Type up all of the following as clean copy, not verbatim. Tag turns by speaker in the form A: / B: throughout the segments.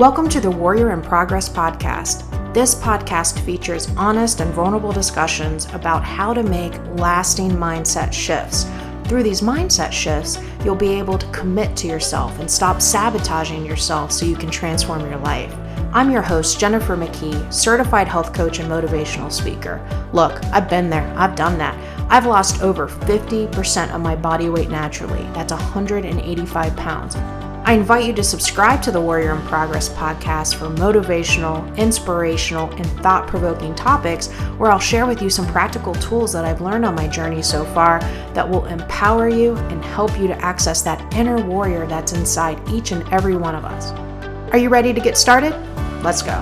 A: Welcome to the Warrior in Progress podcast. This podcast features honest and vulnerable discussions about how to make lasting mindset shifts. Through these mindset shifts, you'll be able to commit to yourself and stop sabotaging yourself so you can transform your life. I'm your host, Jennifer McKee, certified health coach and motivational speaker. Look, I've been there. I've done that. I've lost over 50% of my body weight naturally. That's 185 pounds. I invite you to subscribe to the Warrior in Progress podcast for motivational, inspirational, and thought-provoking topics where I'll share with you some practical tools that I've learned on my journey so far that will empower you and help you to access that inner warrior that's inside each and every one of us. Are you ready to get started? Let's go.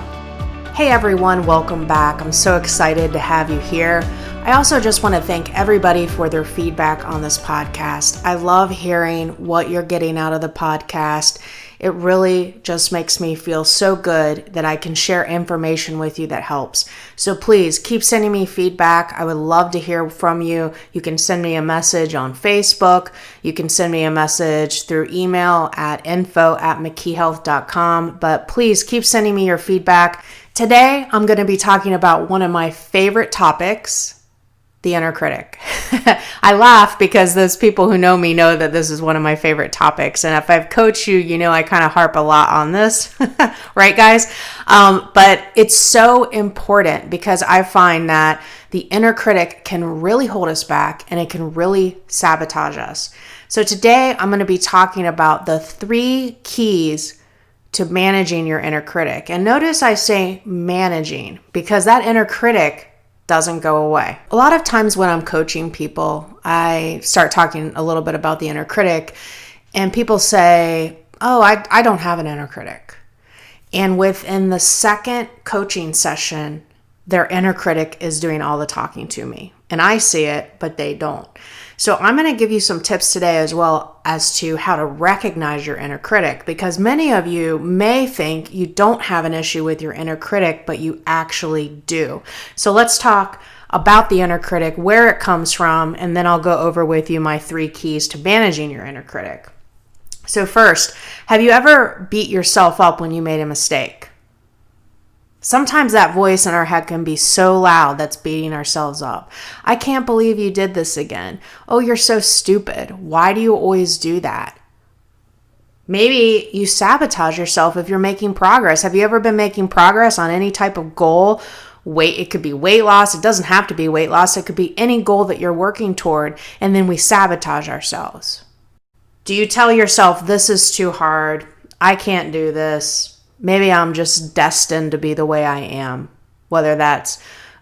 A: Hey everyone, welcome back. I'm so excited to have you here. I also just want to thank everybody for their feedback on this podcast. I love hearing what you're getting out of the podcast. It really just makes me feel so good that I can share information with you that helps. So please keep sending me feedback. I would love to hear from you. You can send me a message on Facebook. You can send me a message through email at info@McKeeHealth.com. But please keep sending me your feedback. Today, I'm going to be talking about one of my favorite topics, the inner critic. I laugh because those people who know me know that this is one of my favorite topics. And if I've coached you, you know I kind of harp a lot on this, right guys? But it's so important because I find that the inner critic can really hold us back and it can really sabotage us. So today I'm going to be talking about the 3 keys to managing your inner critic. And notice I say managing because that inner critic doesn't go away. A lot of times when I'm coaching people, I start talking a little bit about the inner critic and people say, oh, I don't have an inner critic. And within the second coaching session, their inner critic is doing all the talking to me. And I see it, but they don't. So I'm going to give you some tips today as well as to how to recognize your inner critic, because many of you may think you don't have an issue with your inner critic, but you actually do. So let's talk about the inner critic, where it comes from, and then I'll go over with you my 3 keys to managing your inner critic. So first, have you ever beat yourself up when you made a mistake? Sometimes that voice in our head can be so loud that's beating ourselves up. I can't believe you did this again. Oh, you're so stupid. Why do you always do that? Maybe you sabotage yourself if you're making progress. Have you ever been making progress on any type of goal? It could be weight loss. It doesn't have to be weight loss. It could be any goal that you're working toward, and then we sabotage ourselves. Do you tell yourself, this is too hard. I can't do this. Maybe I'm just destined to be the way I am, whether that's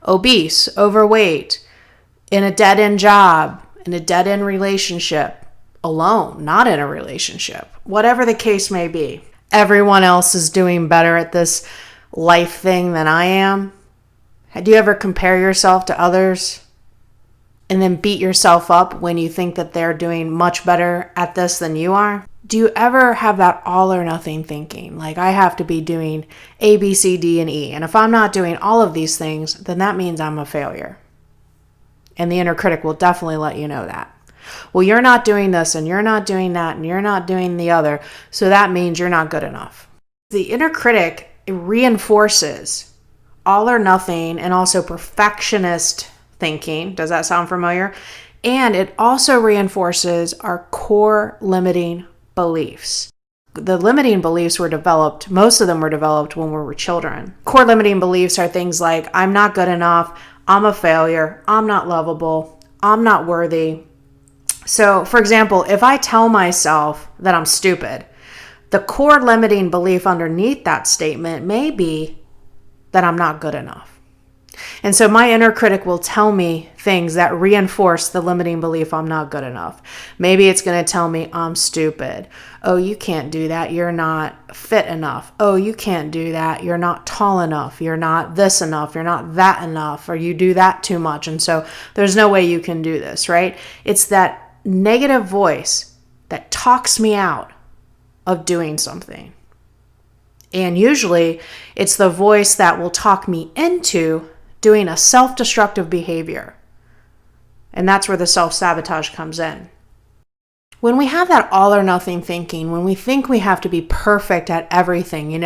A: obese, overweight, in a dead-end job, in a dead-end relationship, alone, not in a relationship, whatever the case may be. Everyone else is doing better at this life thing than I am. Do you ever compare yourself to others and then beat yourself up when you think that they're doing much better at this than you are? Do you ever have that all or nothing thinking? Like, I have to be doing A, B, C, D, and E. And if I'm not doing all of these things, then that means I'm a failure. And the inner critic will definitely let you know that. Well, you're not doing this, and you're not doing that, and you're not doing the other. So that means you're not good enough. The inner critic reinforces all or nothing and also perfectionist thinking. Does that sound familiar? And it also reinforces our core limiting beliefs. The limiting beliefs were developed, most of them were developed when we were children. Core limiting beliefs are things like, I'm not good enough, I'm a failure, I'm not lovable, I'm not worthy. So, for example, if I tell myself that I'm stupid, the core limiting belief underneath that statement may be that I'm not good enough. And so my inner critic will tell me things that reinforce the limiting belief I'm not good enough. Maybe it's going to tell me I'm stupid. Oh, you can't do that. You're not fit enough. Oh, you can't do that. You're not tall enough. You're not this enough. You're not that enough. Or you do that too much. And so there's no way you can do this, right? It's that negative voice that talks me out of doing something. And usually it's the voice that will talk me into doing a self-destructive behavior. And that's where the self-sabotage comes in. When we have that all or nothing thinking, when we think we have to be perfect at everything,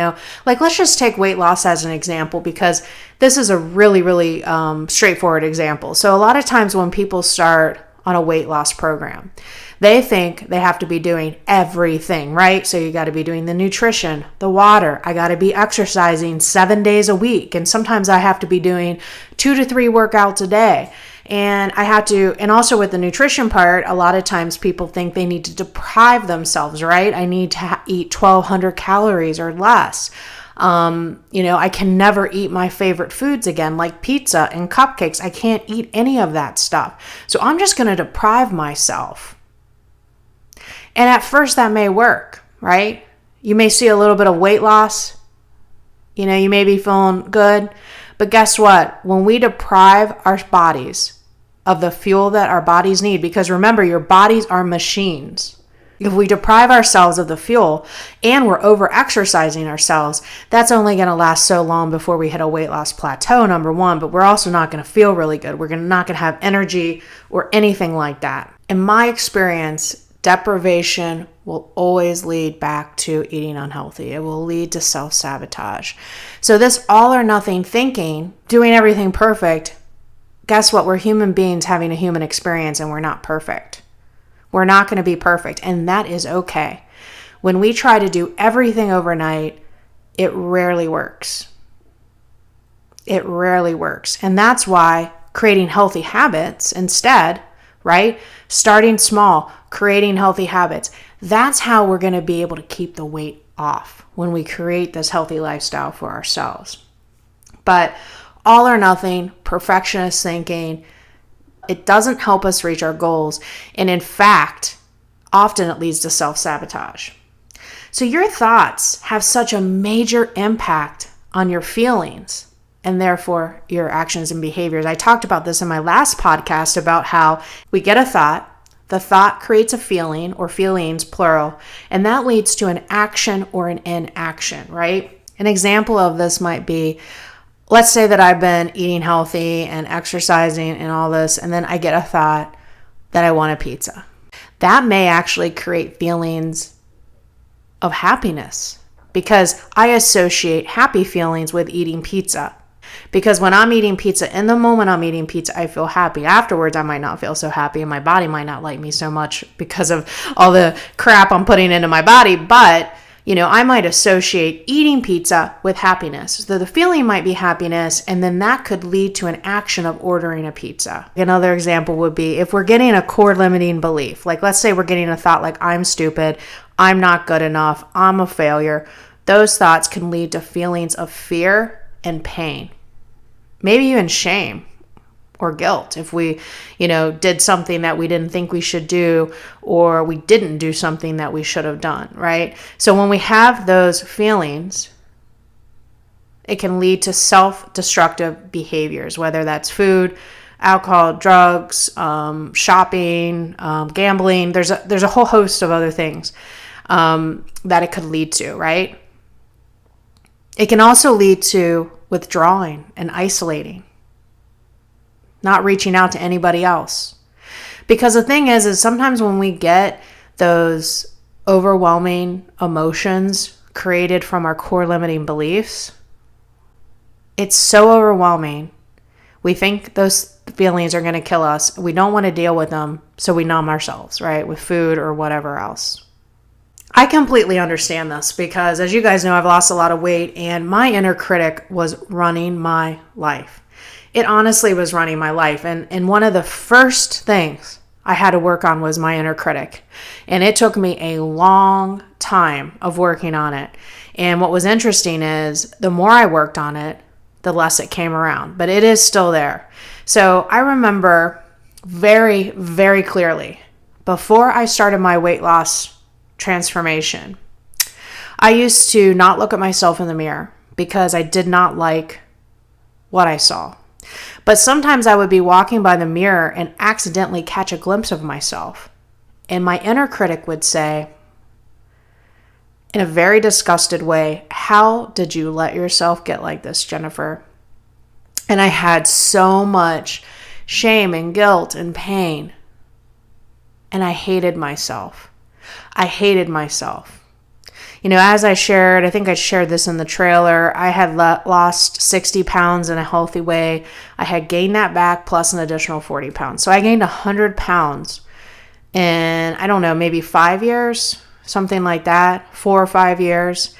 A: like let's just take weight loss as an example, because this is a really, really straightforward example. So a lot of times when people start on a weight loss program, they think they have to be doing everything, right? So you got to be doing the nutrition, the water. I got to be exercising 7 days a week. And sometimes I have to be doing 2 to 3 workouts a day. And and also with the nutrition part, a lot of times people think they need to deprive themselves, right? I need to eat 1,200 calories or less. I can never eat my favorite foods again, like pizza and cupcakes. I can't eat any of that stuff. So I'm just going to deprive myself. And at first that may work, right? You may see a little bit of weight loss. You may be feeling good. But guess what? When we deprive our bodies of the fuel that our bodies need, because remember, your bodies are machines. If we deprive ourselves of the fuel and we're over-exercising ourselves, that's only going to last so long before we hit a weight loss plateau, number one, but we're also not going to feel really good. We're not going to have energy or anything like that. In my experience, deprivation will always lead back to eating unhealthy. It will lead to self-sabotage. So this all or nothing thinking, doing everything perfect, guess what? We're human beings having a human experience, and we're not perfect. We're not going to be perfect, and that is okay. When we try to do everything overnight, it rarely works. It rarely works. And that's why creating healthy habits instead, right? Starting small, creating healthy habits. That's how we're going to be able to keep the weight off when we create this healthy lifestyle for ourselves. But all or nothing, perfectionist thinking, it doesn't help us reach our goals. And in fact, often it leads to self-sabotage. So your thoughts have such a major impact on your feelings and therefore your actions and behaviors. I talked about this in my last podcast about how we get a thought, the thought creates a feeling, or feelings, plural, and that leads to an action or an inaction, right? An example of this might be, let's say that I've been eating healthy and exercising and all this, and then I get a thought that I want a pizza. That may actually create feelings of happiness because I associate happy feelings with eating pizza. Because when I'm eating pizza, in the moment I'm eating pizza, I feel happy. Afterwards, I might not feel so happy, and my body might not like me so much because of all the crap I'm putting into my body. But, I might associate eating pizza with happiness. So the feeling might be happiness, and then that could lead to an action of ordering a pizza. Another example would be if we're getting a core limiting belief, like let's say we're getting a thought like, I'm stupid, I'm not good enough, I'm a failure. Those thoughts can lead to feelings of fear and pain. Maybe even shame or guilt if we, did something that we didn't think we should do, or we didn't do something that we should have done, right? So when we have those feelings, it can lead to self-destructive behaviors, whether that's food, alcohol, drugs, shopping, gambling. There's a whole host of other things that it could lead to, right? It can also lead to withdrawing and isolating, not reaching out to anybody else. Because the thing is sometimes when we get those overwhelming emotions created from our core limiting beliefs, it's so overwhelming. We think those feelings are going to kill us. We don't want to deal with them, so we numb ourselves, right, with food or whatever else. I completely understand this because, as you guys know, I've lost a lot of weight, and my inner critic was running my life. It honestly was running my life. And one of the first things I had to work on was my inner critic. And it took me a long time of working on it. And what was interesting is the more I worked on it, the less it came around. But it is still there. So I remember very, very clearly, before I started my weight loss transformation, I used to not look at myself in the mirror because I did not like what I saw. But sometimes I would be walking by the mirror and accidentally catch a glimpse of myself. And my inner critic would say, in a very disgusted way, "How did you let yourself get like this, Jennifer?" And I had so much shame and guilt and pain. And I hated myself. I hated myself. As I shared, I think I shared this in the trailer, I had lost 60 pounds in a healthy way. I had gained that back plus an additional 40 pounds. So I gained 100 pounds in, I don't know, maybe 5 years, something like that, 4 or 5 years.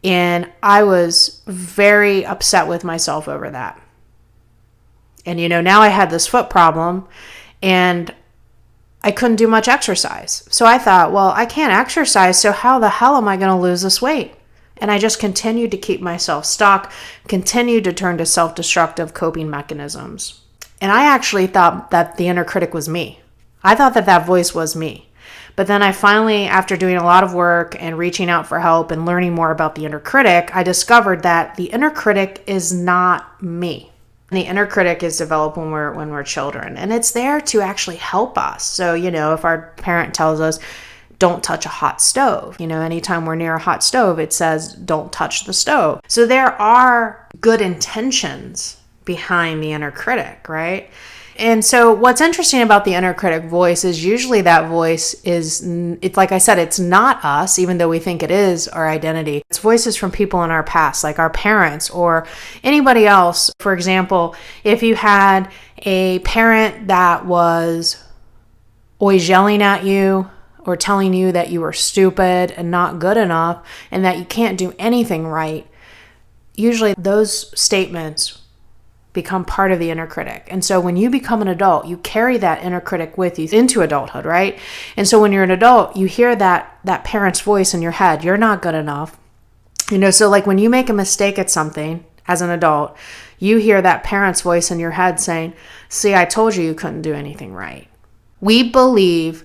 A: And I was very upset with myself over that. And, now I had this foot problem and I couldn't do much exercise. So I thought, well, I can't exercise, so how the hell am I going to lose this weight? And I just continued to keep myself stuck, continued to turn to self-destructive coping mechanisms. And I actually thought that the inner critic was me. I thought that voice was me. But then I finally, after doing a lot of work and reaching out for help and learning more about the inner critic, I discovered that the inner critic is not me. The inner critic is developed when we're children, and it's there to actually help us. So, if our parent tells us, don't touch a hot stove, anytime we're near a hot stove, it says, don't touch the stove. So there are good intentions behind the inner critic, right? And so what's interesting about the inner critic voice is usually that voice it's like I said, it's not us, even though we think it is our identity. It's voices from people in our past, like our parents or anybody else. For example, if you had a parent that was always yelling at you or telling you that you were stupid and not good enough and that you can't do anything right, usually those statements become part of the inner critic. And so when you become an adult, you carry that inner critic with you into adulthood, right? And so when you're an adult, you hear that parent's voice in your head, you're not good enough. So like when you make a mistake at something as an adult, you hear that parent's voice in your head saying, see, I told you couldn't do anything right. We believe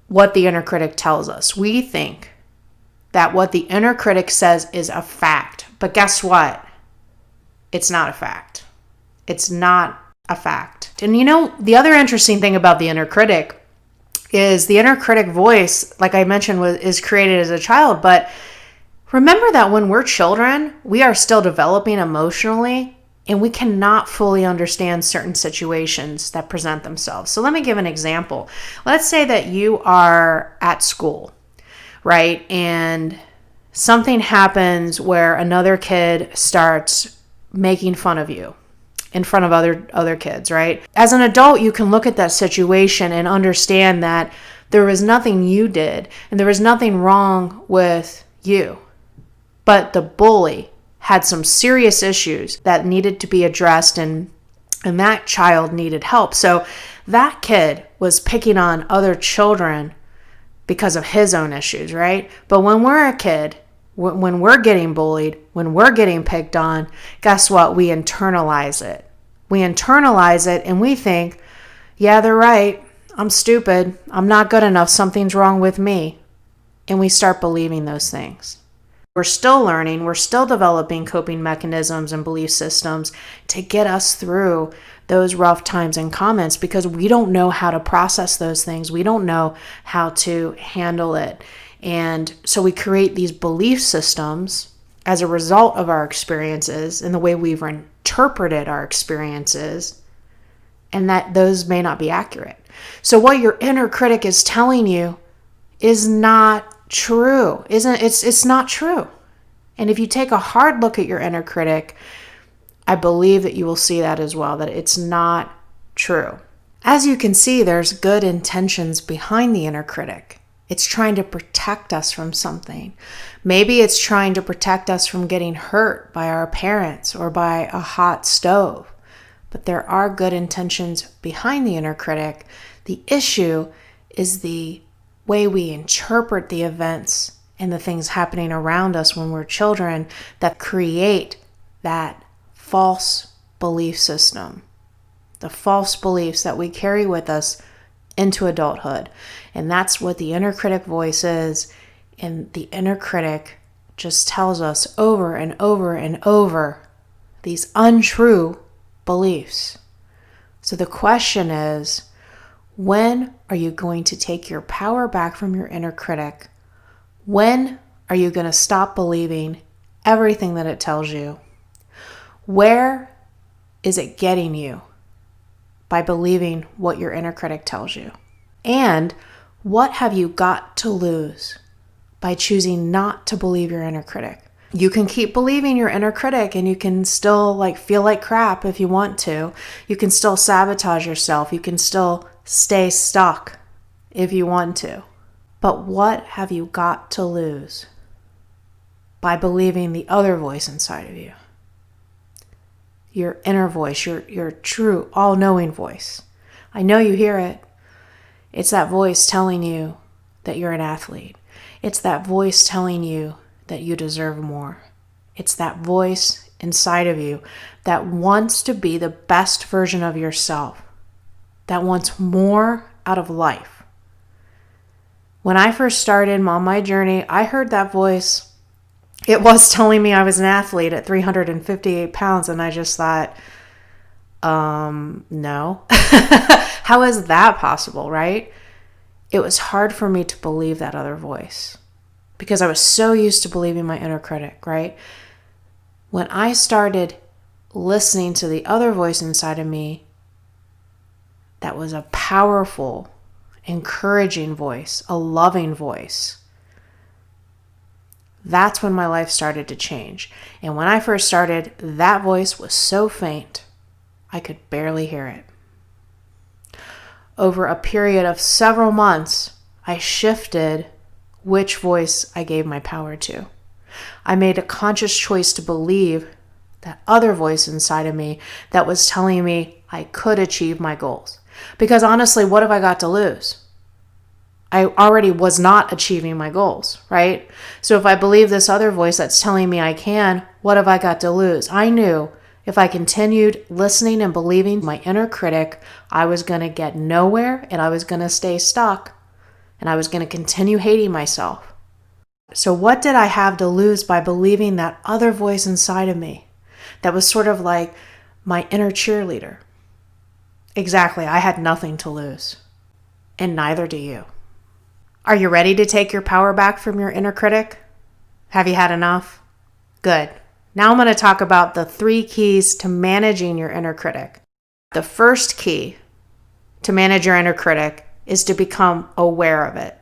A: what the inner critic tells us. We think that what the inner critic says is a fact. But guess what? It's not a fact. It's not a fact. And the other interesting thing about the inner critic is the inner critic voice, like I mentioned, is created as a child. But remember that when we're children, we are still developing emotionally and we cannot fully understand certain situations that present themselves. So let me give an example. Let's say that you are at school, right? And something happens where another kid starts making fun of you in front of other kids, right? As an adult, you can look at that situation and understand that there was nothing you did and there was nothing wrong with you. But the bully had some serious issues that needed to be addressed and that child needed help. So that kid was picking on other children because of his own issues, right? But when we're a kid, when we're getting bullied, when we're getting picked on, guess what? We internalize it. We internalize it and we think, yeah, they're right. I'm stupid. I'm not good enough. Something's wrong with me. And we start believing those things. We're still learning. We're still developing coping mechanisms and belief systems to get us through those rough times and comments because we don't know how to process those things. We don't know how to handle it. And so we create these belief systems as a result of our experiences and the way we've interpreted our experiences, and that those may not be accurate. So what your inner critic is telling you is not true. It's not true. And if you take a hard look at your inner critic, I believe that you will see that as well, that it's not true. As you can see, there's good intentions behind the inner critic. It's trying to protect us from something. Maybe it's trying to protect us from getting hurt by our parents or by a hot stove. But there are good intentions behind the inner critic. The issue is the way we interpret the events and the things happening around us when we're children that create that false belief system, the false beliefs that we carry with us into adulthood. And that's what the inner critic voice is. And the inner critic just tells us over and over and over these untrue beliefs. So the question is, when are you going to take your power back from your inner critic? When are you going to stop believing everything that it tells you? Where is it getting you by believing what your inner critic tells you? And What have you got to lose by choosing not to believe your inner critic? You can keep believing your inner critic and you can still feel like crap if you want to. You can still sabotage yourself. You can still stay stuck if you want to. But what have you got to lose by believing the other voice inside of you? Your inner voice, your true, all-knowing voice. I know you hear it. It's that voice telling you that you're an athlete. It's that voice telling you that you deserve more. It's that voice inside of you that wants to be the best version of yourself, that wants more out of life. When I first started on my journey, I heard that voice. It was telling me I was an athlete at 358 pounds, and I just thought, no. How is that possible, right? It was hard for me to believe that other voice because I was so used to believing my inner critic, right? When I started listening to the other voice inside of me, that was a powerful, encouraging voice, a loving voice. That's when my life started to change. And when I first started, that voice was so faint, I could barely hear it. Over a period of several months, I shifted which voice I gave my power to. I made a conscious choice to believe that other voice inside of me that was telling me I could achieve my goals. Because honestly, what have I got to lose? I already was not achieving my goals, right? So if I believe this other voice that's telling me I can, what have I got to lose? I knew if I continued listening and believing my inner critic, I was going to get nowhere and I was going to stay stuck and I was going to continue hating myself. So what did I have to lose by believing that other voice inside of me that was sort of like my inner cheerleader? Exactly, I had nothing to lose, and neither do you. Are you ready to take your power back from your inner critic? Have you had enough? Good. Now I'm going to talk about the 3 keys to managing your inner critic. The first key to manage your inner critic is to become aware of it.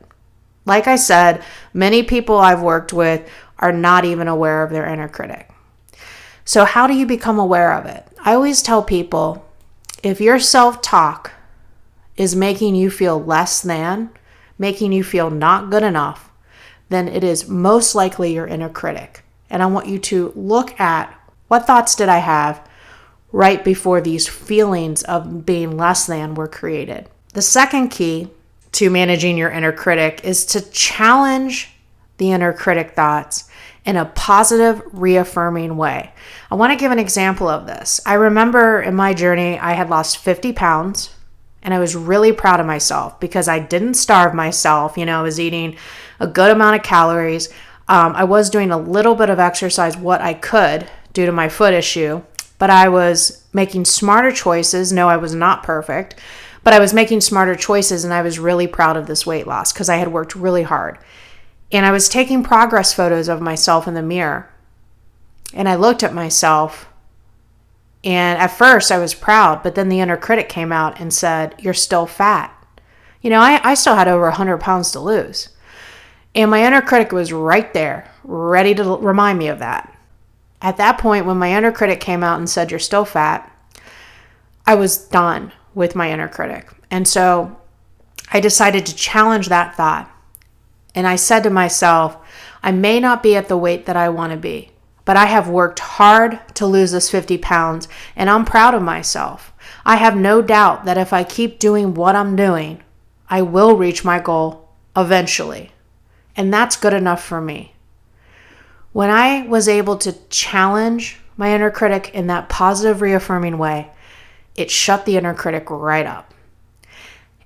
A: Like I said, many people I've worked with are not even aware of their inner critic. So how do you become aware of it? I always tell people, if your self-talk is making you feel less than, making you feel not good enough, then it is most likely your inner critic. And I want you to look at what thoughts did I have right before these feelings of being less than were created. The second key to managing your inner critic is to challenge the inner critic thoughts in a positive, reaffirming way. I want to give an example of this. I remember in my journey, I had lost 50 pounds and I was really proud of myself because I didn't starve myself. I was eating a good amount of calories. I was doing a little bit of exercise, what I could due to my foot issue, but I was making smarter choices. No, I was not perfect, but I was making smarter choices and I was really proud of this weight loss because I had worked really hard. And I was taking progress photos of myself in the mirror and I looked at myself and at first I was proud, but then the inner critic came out and said, "You're still fat." I still had over 100 pounds to lose. And my inner critic was right there, ready to remind me of that. At that point, when my inner critic came out and said, "You're still fat," I was done with my inner critic. And so I decided to challenge that thought. And I said to myself, I may not be at the weight that I want to be, but I have worked hard to lose this 50 pounds, and I'm proud of myself. I have no doubt that if I keep doing what I'm doing, I will reach my goal eventually. And that's good enough for me. When I was able to challenge my inner critic in that positive, reaffirming way, it shut the inner critic right up.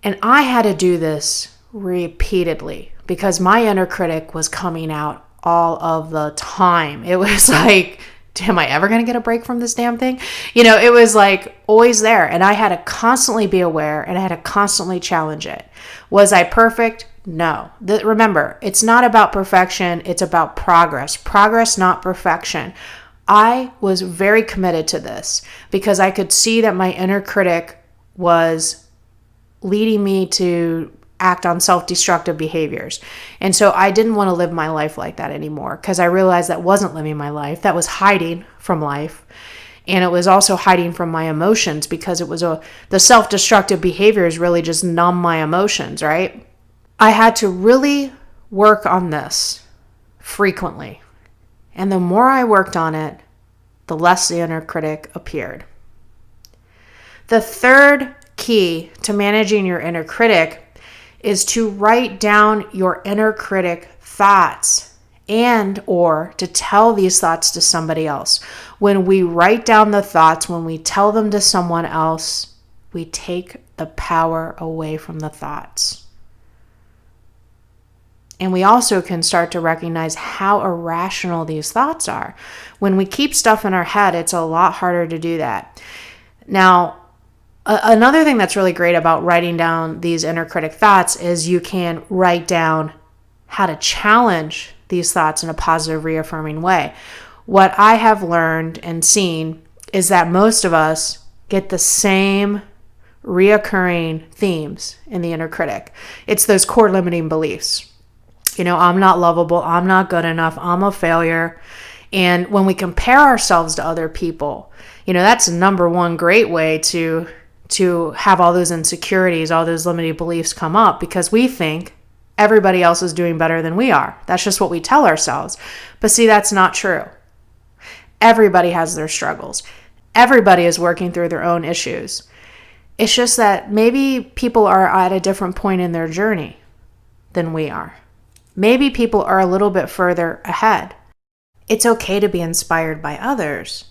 A: And I had to do this repeatedly because my inner critic was coming out all of the time. It was like, am I ever going to get a break from this damn thing? It was like always there. And I had to constantly be aware and I had to constantly challenge it. Was I perfect? No. Remember, it's not about perfection. It's about progress. Progress, not perfection. I was very committed to this because I could see that my inner critic was leading me to act on self-destructive behaviors. And so I didn't want to live my life like that anymore, because I realized that wasn't living my life. That was hiding from life. And it was also hiding from my emotions, because it was the self-destructive behaviors really just numb my emotions, right? I had to really work on this frequently. And the more I worked on it, the less the inner critic appeared. The third key to managing your inner critic is to write down your inner critic thoughts, and or to tell these thoughts to somebody else. When we write down the thoughts, when we tell them to someone else, we take the power away from the thoughts. And we also can start to recognize how irrational these thoughts are. When we keep stuff in our head, it's a lot harder to do that. Now, another thing that's really great about writing down these inner critic thoughts is you can write down how to challenge these thoughts in a positive, reaffirming way. What I have learned and seen is that most of us get the same reoccurring themes in the inner critic. It's those core limiting beliefs. I'm not lovable, I'm not good enough, I'm a failure. And when we compare ourselves to other people, that's the number one great way to have all those insecurities, all those limiting beliefs come up, because we think everybody else is doing better than we are. That's just what we tell ourselves. But see, that's not true. Everybody has their struggles. Everybody is working through their own issues. It's just that maybe people are at a different point in their journey than we are. Maybe people are a little bit further ahead. It's okay to be inspired by others,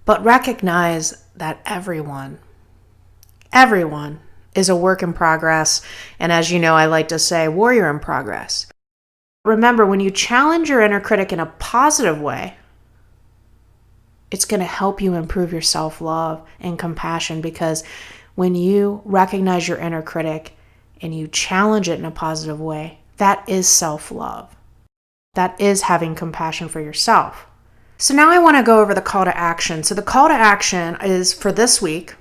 A: but recognize that everyone is a work in progress. And as you know, I like to say, warrior in progress. Remember, when you challenge your inner critic in a positive way, it's going to help you improve your self-love and compassion, because when you recognize your inner critic and you challenge it in a positive way, that is self-love. That is having compassion for yourself. So now I want to go over the call to action. So the call to action is for this week.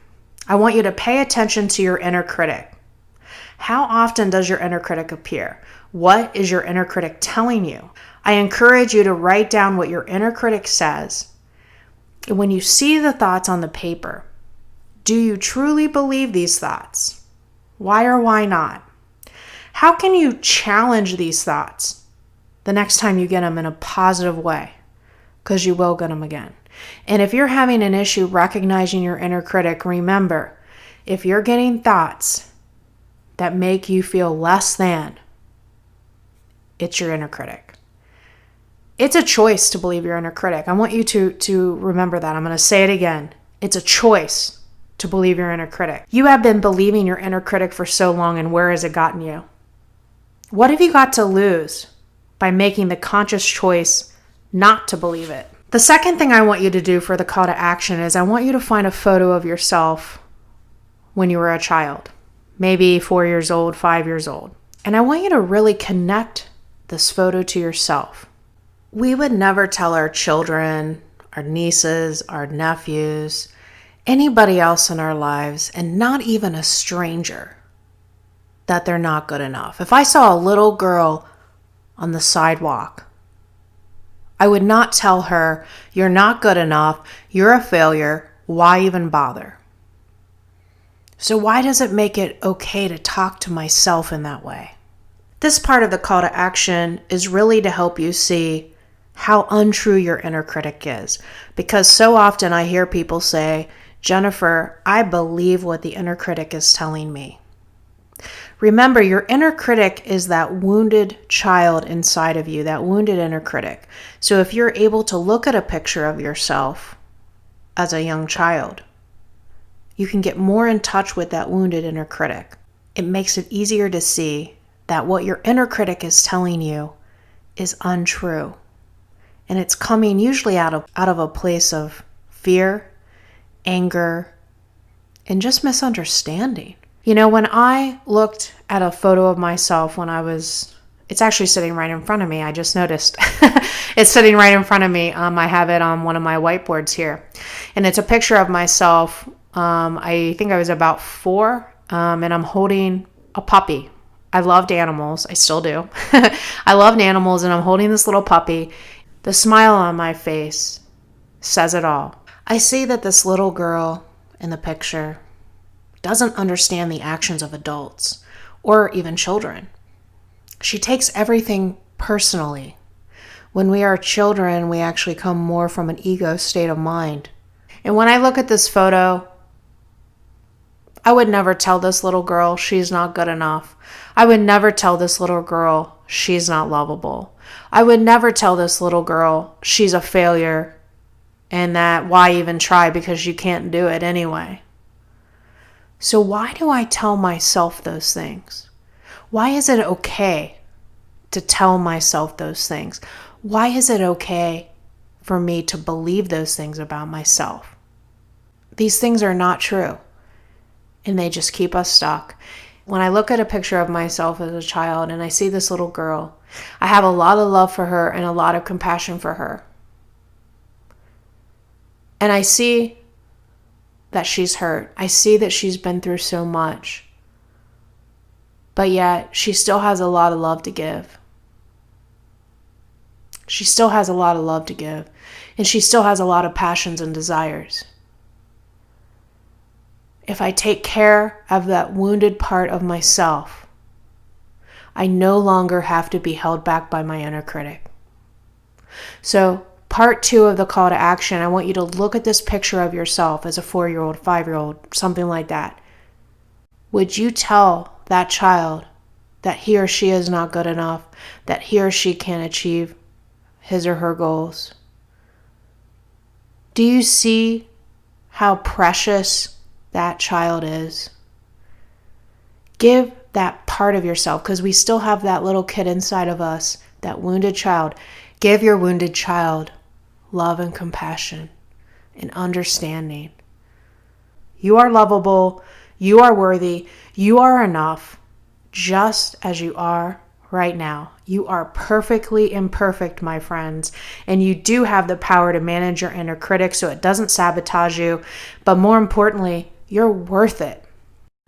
A: I want you to pay attention to your inner critic. How often does your inner critic appear? What is your inner critic telling you? I encourage you to write down what your inner critic says. And when you see the thoughts on the paper, do you truly believe these thoughts? Why or why not? How can you challenge these thoughts the next time you get them in a positive way? Because you will get them again. And if you're having an issue recognizing your inner critic, remember, if you're getting thoughts that make you feel less than, it's your inner critic. It's a choice to believe your inner critic. I want you to remember that. I'm going to say it again. It's a choice to believe your inner critic. You have been believing your inner critic for so long, and where has it gotten you? What have you got to lose by making the conscious choice not to believe it? The second thing I want you to do for the call to action is I want you to find a photo of yourself when you were a child, maybe 4 years old, 5 years old. And I want you to really connect this photo to yourself. We would never tell our children, our nieces, our nephews, anybody else in our lives, and not even a stranger, that they're not good enough. If I saw a little girl on the sidewalk, I would not tell her, you're not good enough, you're a failure, why even bother? So why does it make it okay to talk to myself in that way? This part of the call to action is really to help you see how untrue your inner critic is. Because so often I hear people say, Jennifer, I believe what the inner critic is telling me. Remember, your inner critic is that wounded child inside of you, that wounded inner critic. So if you're able to look at a picture of yourself as a young child, you can get more in touch with that wounded inner critic. It makes it easier to see that what your inner critic is telling you is untrue. And it's coming usually out of a place of fear, anger, and just misunderstanding. When I looked at a photo of myself it's actually sitting right in front of me. I just noticed. It's sitting right in front of me. I have it on one of my whiteboards here. And it's a picture of myself. I think I was about 4, and I'm holding a puppy. I loved animals. I still do. I loved animals, and I'm holding this little puppy. The smile on my face says it all. I see that this little girl in the picture doesn't understand the actions of adults or even children. She takes everything personally. When we are children, we actually come more from an ego state of mind. And when I look at this photo, I would never tell this little girl she's not good enough. I would never tell this little girl she's not lovable. I would never tell this little girl she's a failure and that why even try because you can't do it anyway. So why do I tell myself those things? Why is it okay to tell myself those things? Why is it okay for me to believe those things about myself? These things are not true, and they just keep us stuck. When I look at a picture of myself as a child and I see this little girl, I have a lot of love for her and a lot of compassion for her. And I see that she's hurt. I see that she's been through so much. But yet, she still has a lot of love to give. She still has a lot of love to give. And she still has a lot of passions and desires. If I take care of that wounded part of myself, I no longer have to be held back by my inner critic. So, part 2 of the call to action, I want you to look at this picture of yourself as a 4-year-old, 5-year-old, something like that. Would you tell that child that he or she is not good enough, that he or she can't achieve his or her goals? Do you see how precious that child is? Give that part of yourself, because we still have that little kid inside of us, that wounded child. Give your wounded child love and compassion and understanding. You are lovable. You are worthy. You are enough just as you are right now. You are perfectly imperfect, my friends, and you do have the power to manage your inner critic so it doesn't sabotage you, but more importantly, you're worth it.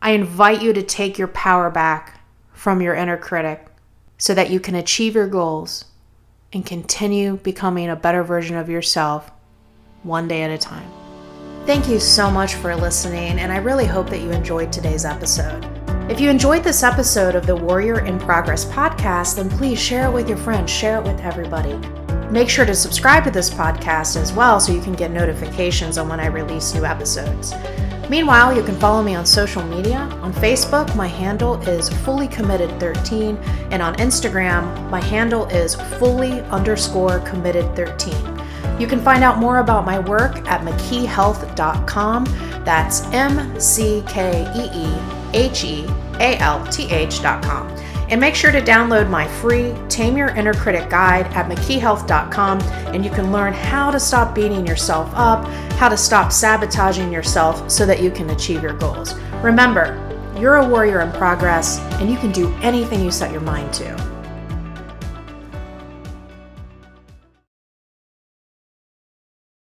A: I invite you to take your power back from your inner critic so that you can achieve your goals and continue becoming a better version of yourself one day at a time. Thank you so much for listening, and I really hope that you enjoyed today's episode. If you enjoyed this episode of the Warrior in Progress podcast, then please share it with your friends, share it with everybody. Make sure to subscribe to this podcast as well so you can get notifications on when I release new episodes. Meanwhile, you can follow me on social media. On Facebook, my handle is fullycommitted13, and on Instagram, my handle is fully_committed13. You can find out more about my work at McKeeHealth.com. That's McKeehealth.com. And make sure to download my free Tame Your Inner Critic guide at McKeeHealth.com, and you can learn how to stop beating yourself up, how to stop sabotaging yourself so that you can achieve your goals. Remember, you're a warrior in progress, and you can do anything you set your mind to.